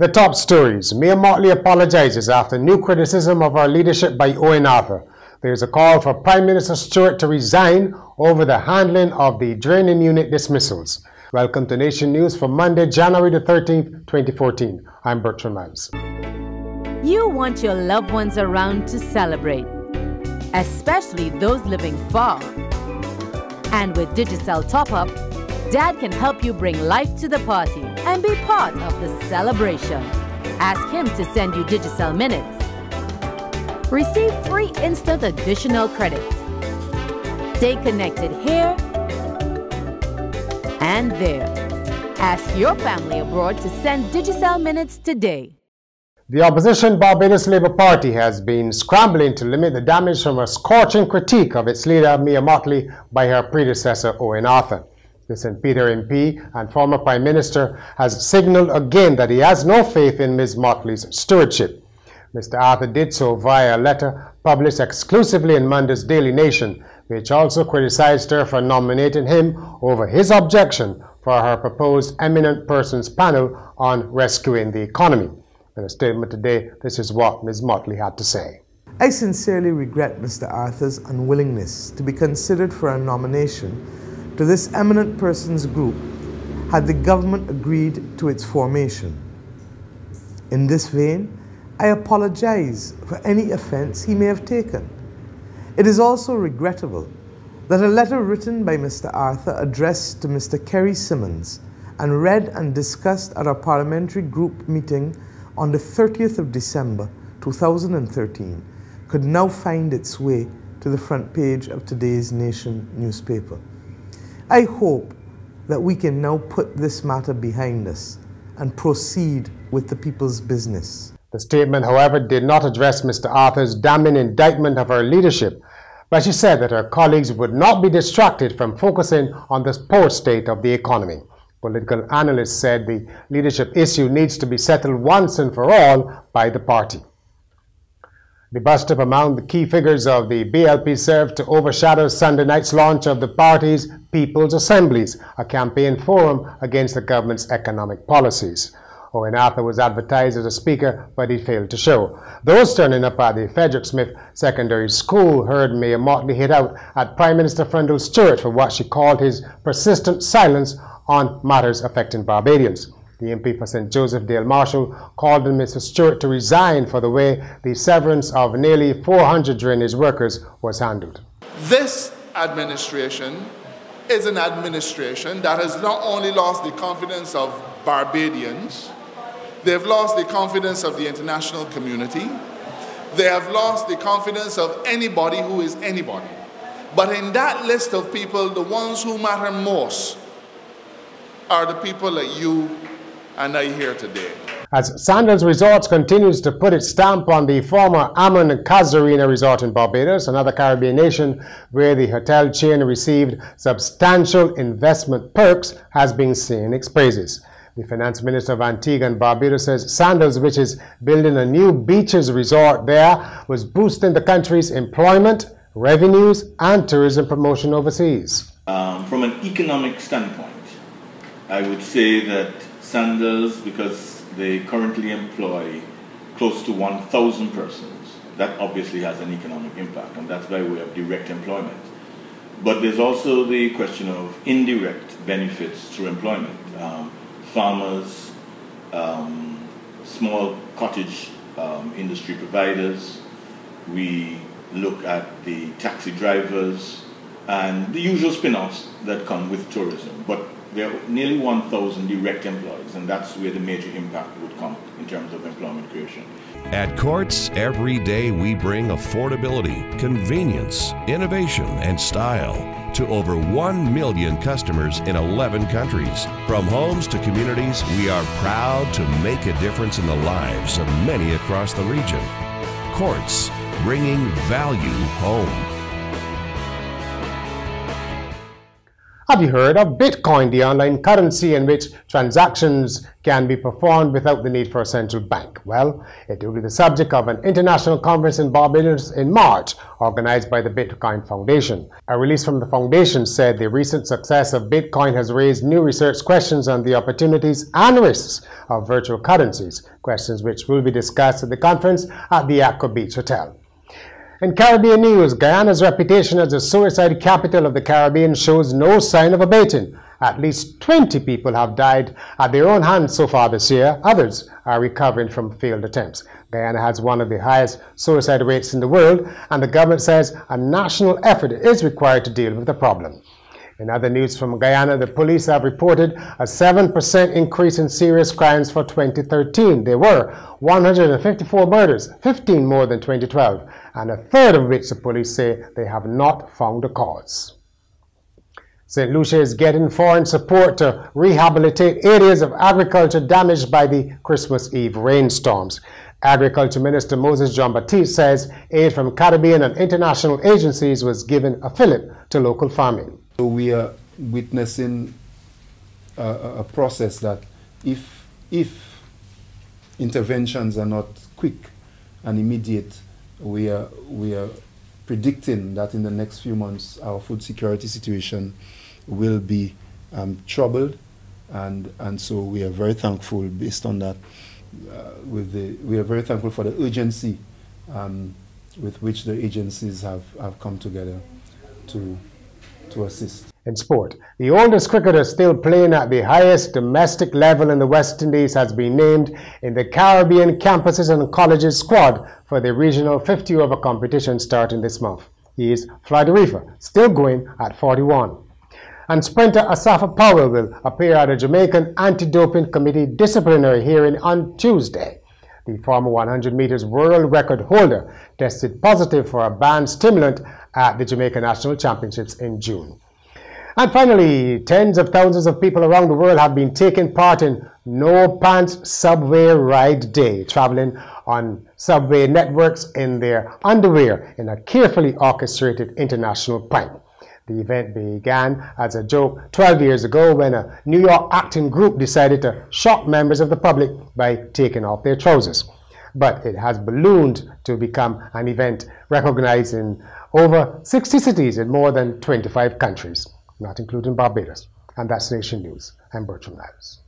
The top stories. Mayor Motley apologizes after new criticism of her leadership by Owen Arthur. There is a call for Prime Minister Stuart to resign over the handling of the draining unit dismissals. Welcome to Nation News for Monday, January the 13th, 2014. I'm Bertrand Miles. You want your loved ones around to celebrate, especially those living far. And with Digicel Top-Up, Dad can help you bring life to the party and be part of the celebration. Ask him to send you Digicel Minutes. Receive free instant additional credit. Stay connected here and there. Ask your family abroad to send Digicel Minutes today. The opposition Barbados Labour Party has been scrambling to limit the damage from a scorching critique of its leader, Mayor Motley, by her predecessor, Owen Arthur. The St. Peter MP and former Prime Minister has signalled again that he has no faith in Ms. Motley's stewardship. Mr. Arthur did so via a letter published exclusively in Monday's Daily Nation, which also criticised her for nominating him over his objection for her proposed eminent persons panel on rescuing the economy. In a statement today, this is what Ms. Motley had to say. I sincerely regret Mr. Arthur's unwillingness to be considered for a nomination to this eminent persons group had the government agreed to its formation. In this vein, I apologize for any offense he may have taken. It is also regrettable that a letter written by Mr. Arthur addressed to Mr. Kerry Simmons and read and discussed at our parliamentary group meeting on the 30th of December 2013 could now find its way to the front page of today's Nation newspaper. I hope that we can now put this matter behind us and proceed with the people's business. The statement, however, did not address Mr. Arthur's damning indictment of her leadership, but she said that her colleagues would not be distracted from focusing on the poor state of the economy. Political analysts said the leadership issue needs to be settled once and for all by the party. The bust-up among the key figures of the BLP served to overshadow Sunday night's launch of the party's People's Assemblies, a campaign forum against the government's economic policies. Owen Arthur was advertised as a speaker, but he failed to show. Those turning up at the Frederick Smith Secondary School heard Mayor Motley hit out at Prime Minister Stuart for what she called his persistent silence on matters affecting Barbadians. The MP for St. Joseph, Dale Marshall, called on Mr. Stuart to resign for the way the severance of nearly 400 drainage workers was handled. This administration is an administration that has not only lost the confidence of Barbadians, they've lost the confidence of the international community, they have lost the confidence of anybody who is anybody. But in that list of people, the ones who matter most are the people like you and I here today. As Sandals Resorts continues to put its stamp on the former Ammon and Casuarina Resort in Barbados, another Caribbean nation where the hotel chain received substantial investment perks, has been singing its praises. The Finance Minister of Antigua and Barbados says Sandals, which is building a new beaches resort there, was boosting the country's employment, revenues and tourism promotion overseas. From an economic standpoint, I would say that Sandals, because they currently employ close to 1,000 persons, that obviously has an economic impact, and that's by way of direct employment. But there's also the question of indirect benefits through employment. Farmers, small cottage industry providers, we look at the taxi drivers, and the usual spin-offs that come with tourism. But there are nearly 1,000 direct employees, and that's where the major impact would come in terms of employment creation. At Courts, every day we bring affordability, convenience, innovation, and style to over 1 million customers in 11 countries. From homes to communities, we are proud to make a difference in the lives of many across the region. Courts, bringing value home. Have you heard of Bitcoin, the online currency in which transactions can be performed without the need for a central bank? Well, it will be the subject of an international conference in Barbados in March, organized by the Bitcoin Foundation. A release from the foundation said the recent success of Bitcoin has raised new research questions on the opportunities and risks of virtual currencies, questions which will be discussed at the conference at the Aqua Beach Hotel. In Caribbean news, Guyana's reputation as the suicide capital of the Caribbean shows no sign of abating. At least 20 people have died at their own hands so far this year. Others are recovering from failed attempts. Guyana has one of the highest suicide rates in the world, and the government says a national effort is required to deal with the problem. In other news from Guyana, the police have reported a 7% increase in serious crimes for 2013. There were 154 murders, 15 more than 2012, and a third of which the police say they have not found a cause. St. Lucia is getting foreign support to rehabilitate areas of agriculture damaged by the Christmas Eve rainstorms. Agriculture Minister Moses John Baptiste says aid from Caribbean and international agencies was given a fillip to local farming. So we are witnessing a process that if interventions are not quick and immediate, we are predicting that in the next few months our food security situation will be troubled, and so we are very thankful based on that. We are very thankful for the urgency with which the agencies have come together to assist. In sport, the oldest cricketer still playing at the highest domestic level in the West Indies has been named in the Caribbean campuses and colleges squad for the regional 50-over competition starting this month. He is Floyd Reefer, still going at 41. And sprinter Asafa Powell will appear at a Jamaican Anti-Doping Committee disciplinary hearing on Tuesday. The former 100 meters world record holder tested positive for a banned stimulant at the Jamaica National Championships in June. And finally, tens of thousands of people around the world have been taking part in No Pants Subway Ride Day, traveling on subway networks in their underwear in a carefully orchestrated international prank. The event began as a joke 12 years ago when a New York acting group decided to shock members of the public by taking off their trousers. But it has ballooned to become an event recognized in over 60 cities in more than 25 countries, not including Barbados. And that's Nation News. I'm Bertram Niles.